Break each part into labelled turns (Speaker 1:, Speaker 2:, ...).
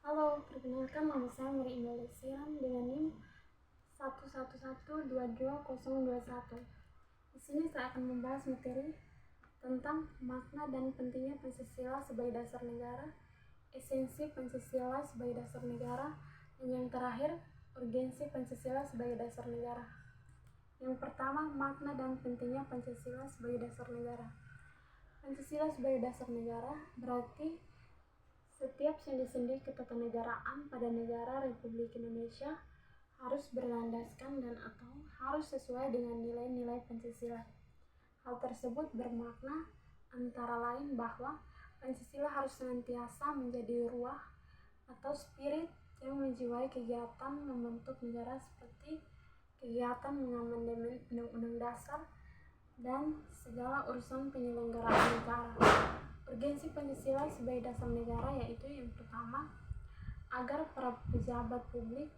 Speaker 1: Halo, perkenalkan nama saya Mary Indah Lesiran dengan NIM 111222021. Di sini saya akan membahas materi tentang makna dan pentingnya Pancasila sebagai dasar negara, esensi Pancasila sebagai dasar negara, dan yang terakhir, urgensi Pancasila sebagai dasar negara. Yang pertama, makna dan pentingnya Pancasila sebagai dasar negara. Pancasila sebagai dasar negara berarti setiap sendi-sendi ketatanegaraan pada negara Republik Indonesia harus berlandaskan dan atau harus sesuai dengan nilai-nilai Pancasila. Hal tersebut bermakna antara lain bahwa Pancasila harus senantiasa menjadi ruah atau spirit yang menjiwai kegiatan membentuk negara seperti kegiatan mengamandemen Undang-Undang Dasar dan segala urusan penyelenggaraan negara. Urgensi Pancasila sebagai dasar negara yaitu yang pertama, agar para pejabat publik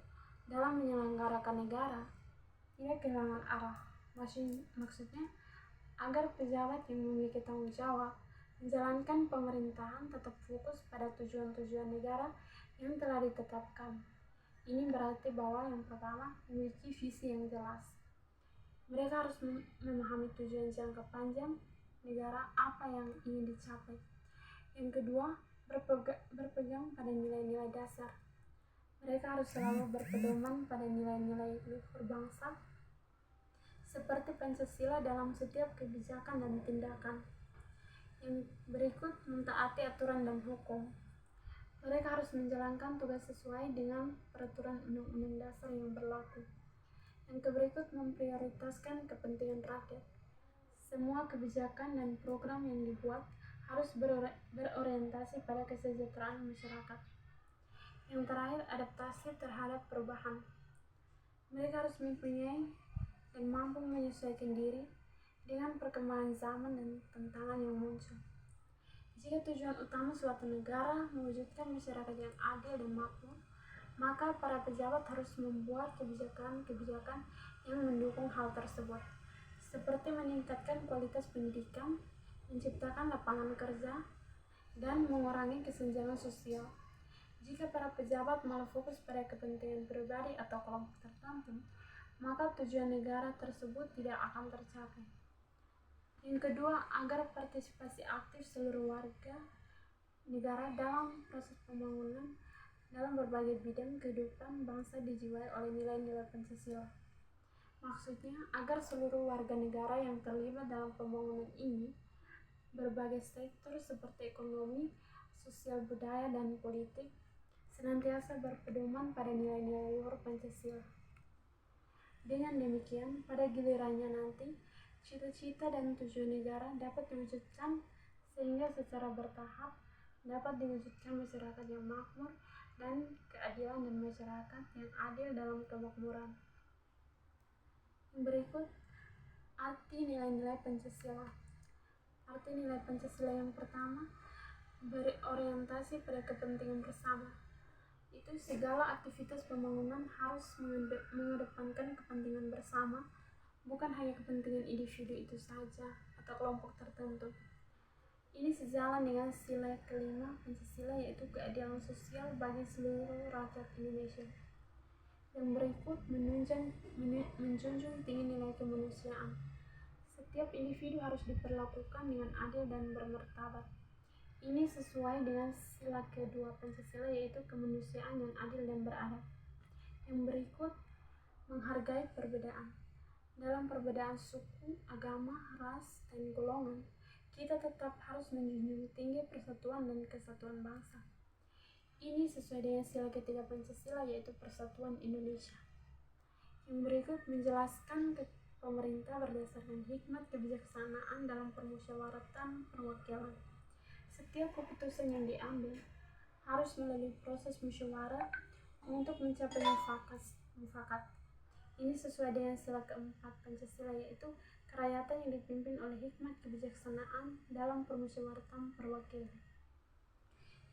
Speaker 1: dalam menyelenggarakan negara tidak kehilangan arah. Maksudnya, agar pejabat yang memiliki tanggung jawab menjalankan pemerintahan tetap fokus pada tujuan-tujuan negara yang telah ditetapkan. Ini berarti bahwa yang pertama, memiliki visi yang jelas. Mereka harus memahami tujuan jangka panjang negara apa yang ingin dicapai. Yang kedua, berpegang pada nilai-nilai dasar. Mereka harus selalu berpedoman pada nilai-nilai luhur bangsa seperti Pancasila dalam setiap kebijakan dan tindakan. Yang berikut, mentaati aturan dan hukum. Mereka harus menjalankan tugas sesuai dengan peraturan Undang-Undang Dasar yang berlaku. Yang berikut, memprioritaskan kepentingan rakyat. Semua kebijakan dan program yang dibuat harus berorientasi pada kesejahteraan masyarakat. Yang terakhir, adaptasi terhadap perubahan. Mereka harus mempunyai dan mampu menyesuaikan diri dengan perkembangan zaman dan tantangan yang muncul. Jika tujuan utama suatu negara mewujudkan masyarakat yang adil dan makmur, maka para pejabat harus membuat kebijakan-kebijakan yang mendukung hal tersebut, seperti meningkatkan kualitas pendidikan, menciptakan lapangan kerja, dan mengurangi kesenjangan sosial. Jika para pejabat malah fokus pada kepentingan pribadi atau kelompok tertentu, maka tujuan negara tersebut tidak akan tercapai. Yang kedua, agar partisipasi aktif seluruh warga negara dalam proses pembangunan dalam berbagai bidang kehidupan bangsa dijiwai oleh nilai-nilai Pancasila. Maksudnya, agar seluruh warga negara yang terlibat dalam pembangunan ini, berbagai sektor seperti ekonomi, sosial, budaya, dan politik, senantiasa berpedoman pada nilai-nilai luhur Pancasila. Dengan demikian, pada gilirannya nanti, cita-cita dan tujuan negara dapat diwujudkan sehingga secara bertahap dapat diwujudkan masyarakat yang makmur dan keadilan dan masyarakat yang adil dalam kemakmuran. Yang berikut, arti nilai-nilai Pancasila. Arti nilai Pancasila yang pertama, berorientasi pada kepentingan bersama. Itu segala aktivitas pembangunan harus mengedepankan kepentingan bersama, bukan hanya kepentingan individu itu saja atau kelompok tertentu. Ini sejalan dengan sila kelima Pancasila, yaitu keadilan sosial bagi seluruh rakyat Indonesia. Yang berikut, menjunjung tinggi nilai kemanusiaan. Setiap individu harus diperlakukan dengan adil dan bermartabat. Ini sesuai dengan sila kedua Pancasila, yaitu kemanusiaan yang adil dan beradab. Yang berikut, menghargai perbedaan. Dalam perbedaan suku, agama, ras, dan golongan, kita tetap harus menjunjung tinggi persatuan dan kesatuan bangsa. Ini sesuai dengan sila ketiga Pancasila, yaitu persatuan Indonesia. Yang berikut, menjelaskan pemerintah berdasarkan hikmat kebijaksanaan dalam permusyawaratan perwakilan. Setiap keputusan yang diambil harus melalui proses musyawarah untuk mencapai mufakat. Ini sesuai dengan sila keempat Pancasila, yaitu kerakyatan yang dipimpin oleh hikmat kebijaksanaan dalam permusyawaratan perwakilan.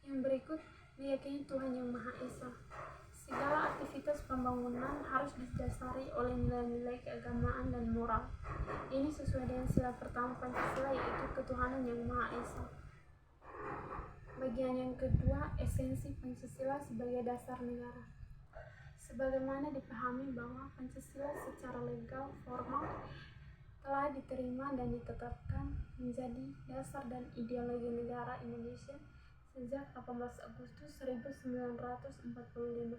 Speaker 1: Yang berikut, meyakini Tuhan Yang Maha Esa. Segala aktivitas pembangunan harus didasari oleh nilai-nilai keagamaan dan moral. Ini sesuai dengan sila pertama Pancasila, yaitu ketuhanan Yang Maha Esa. Bagian yang kedua, esensi Pancasila sebagai dasar negara. Sebagaimana dipahami bahwa Pancasila secara legal formal telah diterima dan ditetapkan menjadi dasar dan ideologi negara Indonesia sejak 18 Agustus 1945.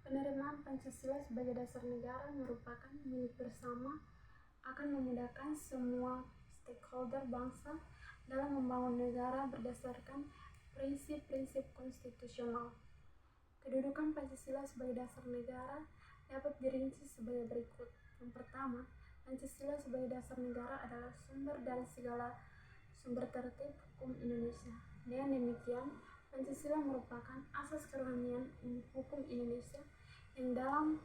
Speaker 1: Penerimaan Pancasila sebagai dasar negara merupakan milik bersama, akan memudahkan semua stakeholder bangsa dalam membangun negara berdasarkan prinsip-prinsip konstitusional. Kedudukan Pancasila sebagai dasar negara dapat dirinci sebagai berikut. Yang pertama, Pancasila sebagai dasar negara adalah sumber dari segala sumber tertib hukum Indonesia. Dengan demikian, Pancasila merupakan asas kerohanian hukum Indonesia yang dalam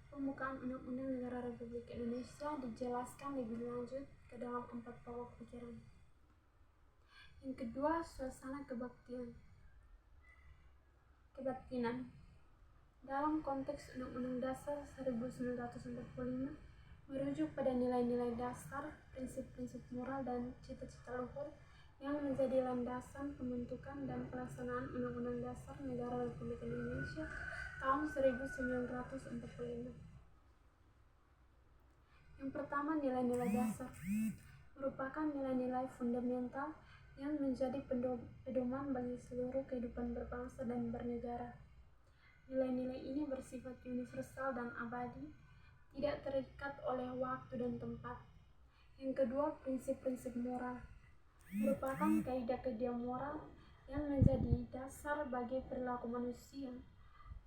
Speaker 1: pembukaan Undang-Undang Negara Republik Indonesia dijelaskan lebih lanjut ke dalam 4 pokok pikiran. Yang kedua, suasana kebatinan. Dalam konteks Undang-Undang Dasar 1945 merujuk pada nilai-nilai dasar, prinsip-prinsip moral dan cita-cita luhur yang menjadi landasan pembentukan dan pelaksanaan Undang-Undang Dasar Negara Republik Indonesia tahun 1945. Yang pertama, nilai-nilai dasar merupakan nilai-nilai fundamental yang menjadi pedoman bagi seluruh kehidupan berbangsa dan bernegara. Nilai-nilai ini bersifat universal dan abadi, tidak terikat oleh waktu dan tempat. Yang kedua, prinsip-prinsip moral merupakan kaidah-kaidah moral yang menjadi dasar bagi perilaku manusia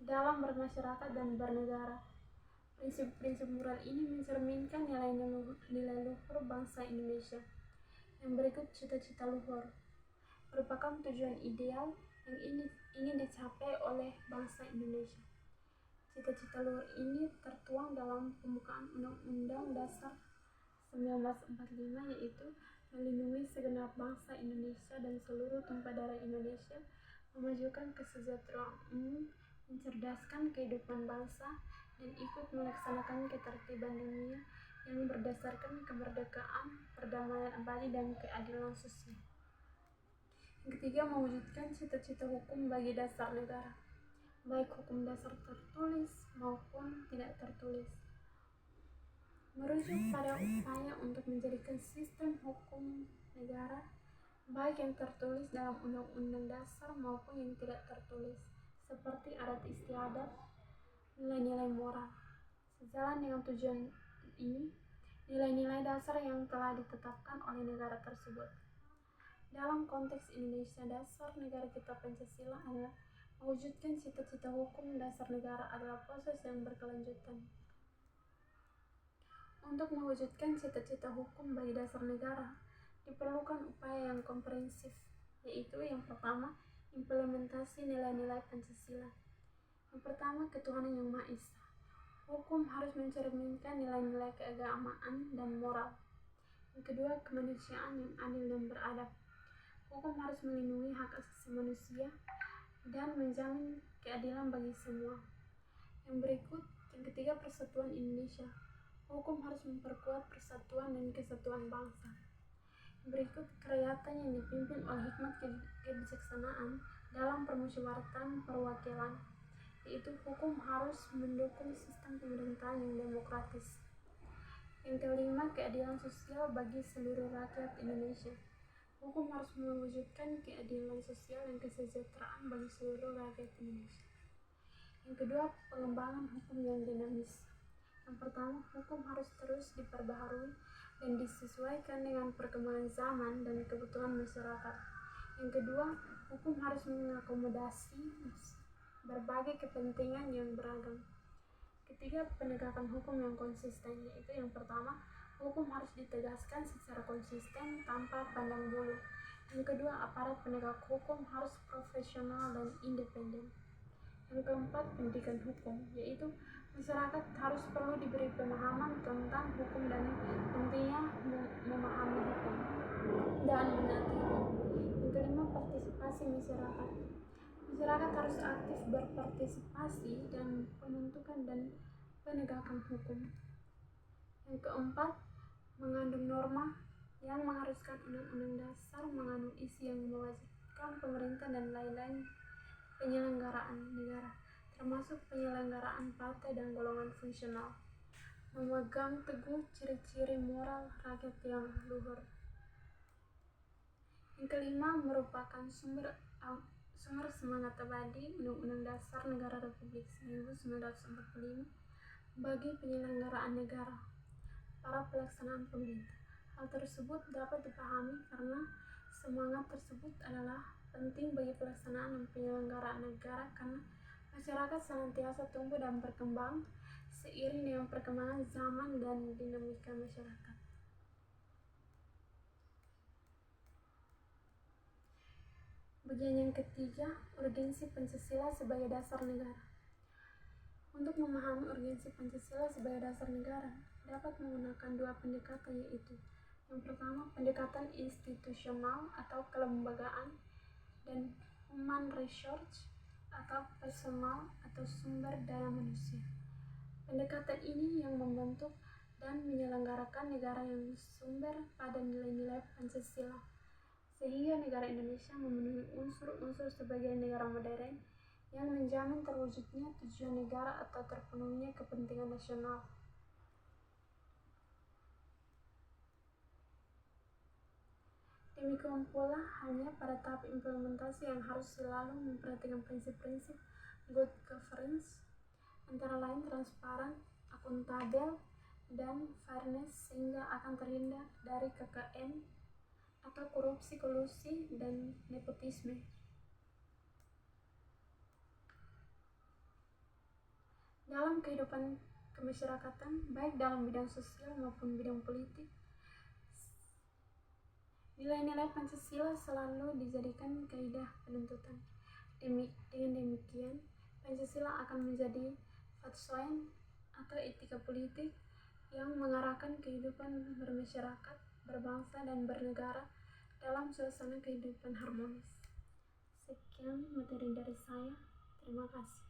Speaker 1: dalam bermasyarakat dan bernegara. Prinsip-prinsip moral ini mencerminkan nilai luhur bangsa Indonesia. Yang berikut, cita-cita luhur merupakan tujuan ideal yang ingin dicapai oleh bangsa Indonesia. Cita-cita luhur ini tertuang dalam pembukaan Undang-Undang Dasar 1945, yaitu melindungi segenap bangsa Indonesia dan seluruh tumpah darah Indonesia, memajukan kesejahteraan umum, mencerdaskan kehidupan bangsa, dan ikut melaksanakan ketertiban dunia yang berdasarkan kemerdekaan, perdamaian abadi, dan keadilan sosial. Yang ketiga, mewujudkan cita-cita hukum bagi dasar negara, baik hukum dasar tertulis maupun tidak tertulis. Merujuk pada upaya untuk menjadikan sistem hukum negara, baik yang tertulis dalam Undang-Undang Dasar maupun yang tidak tertulis, seperti adat istiadat, nilai-nilai moral. Sejalan dengan tujuan ini, nilai-nilai dasar yang telah ditetapkan oleh negara tersebut. Dalam konteks Indonesia, dasar negara kita Pancasila adalah mewujudkan cita-cita hukum dasar negara adalah proses yang berkelanjutan. Untuk mewujudkan cita-cita hukum bagi dasar negara, diperlukan upaya yang komprehensif, yaitu yang pertama, implementasi nilai-nilai Pancasila. Yang pertama, ketuhanan yang Maha Esa. Hukum harus mencerminkan nilai-nilai keagamaan dan moral. Yang kedua, kemanusiaan yang adil dan beradab. Hukum harus melindungi hak asasi manusia dan menjamin keadilan bagi semua. Yang berikut, yang ketiga, persatuan Indonesia. Hukum harus memperkuat persatuan dan kesatuan bangsa. Yang berikut, kerakyatan yang dipimpin oleh hikmat kebijaksanaan dalam permusyawaratan perwakilan, yaitu hukum harus mendukung sistem pemerintahan yang demokratis. Yang kelima, keadilan sosial bagi seluruh rakyat Indonesia. Hukum harus mewujudkan keadilan sosial dan kesejahteraan bagi seluruh rakyat Indonesia. Yang kedua, pengembangan hukum yang dinamis. Yang pertama, hukum harus terus diperbaharui dan disesuaikan dengan perkembangan zaman dan kebutuhan masyarakat. Yang kedua, hukum harus mengakomodasi berbagai kepentingan yang beragam. Ketiga, penegakan hukum yang konsisten, yaitu yang pertama, hukum harus ditegaskan secara konsisten tanpa pandang bulu. Yang kedua, aparat penegak hukum harus profesional dan independen. Yang keempat, pendidikan hukum, yaitu masyarakat harus perlu diberi pemahaman tentang hukum dan pentingnya memahami hukum dan menaati hukum. Yang kelima, partisipasi masyarakat. Masyarakat harus aktif berpartisipasi dalam pembentukan dan penegakan hukum. Yang keempat, mengandung norma yang mengharuskan Undang-Undang Dasar mengandung isi yang mewajibkan program pemerintah dan lain-lain penyelenggaraan negara, termasuk penyelenggaraan partai dan golongan fungsional, memegang teguh ciri-ciri moral rakyat yang luhur. Yang kelima, merupakan sumber semangat abadi Undang-Undang Dasar Negara Republik 1945 bagi penyelenggaraan negara, para pelaksanaan pemerintah. Hal tersebut dapat dipahami karena semangat tersebut adalah penting bagi pelaksanaan dan penyelenggaraan negara karena masyarakat senantiasa tumbuh dan berkembang seiring dengan perkembangan zaman dan dinamika masyarakat. Bagian yang ketiga, urgensi Pancasila sebagai dasar negara. Untuk memahami urgensi Pancasila sebagai dasar negara, dapat menggunakan dua pendekatan, yaitu yang pertama, pendekatan institusional atau kelembagaan, dan human resource atau personal atau sumber daya manusia. Pendekatan ini yang membentuk dan menyelenggarakan negara yang bersumber pada nilai-nilai Pancasila, sehingga negara Indonesia memenuhi unsur-unsur sebagai negara modern yang menjamin terwujudnya tujuan negara atau terpenuhinya kepentingan nasional. Demikian pula hanya pada tahap implementasi yang harus selalu memperhatikan prinsip-prinsip good governance, antara lain transparan, akuntabel, dan fairness, sehingga akan terhindar dari KKN atau korupsi, kolusi, dan nepotisme. Dalam kehidupan kemasyarakatan, baik dalam bidang sosial maupun bidang politik, nilai-nilai Pancasila selalu dijadikan kaidah penuntutan. Dengan demikian, Pancasila akan menjadi fatsoen atau etika politik yang mengarahkan kehidupan bermasyarakat, berbangsa, dan bernegara dalam suasana kehidupan harmonis. Sekian materi dari saya. Terima kasih.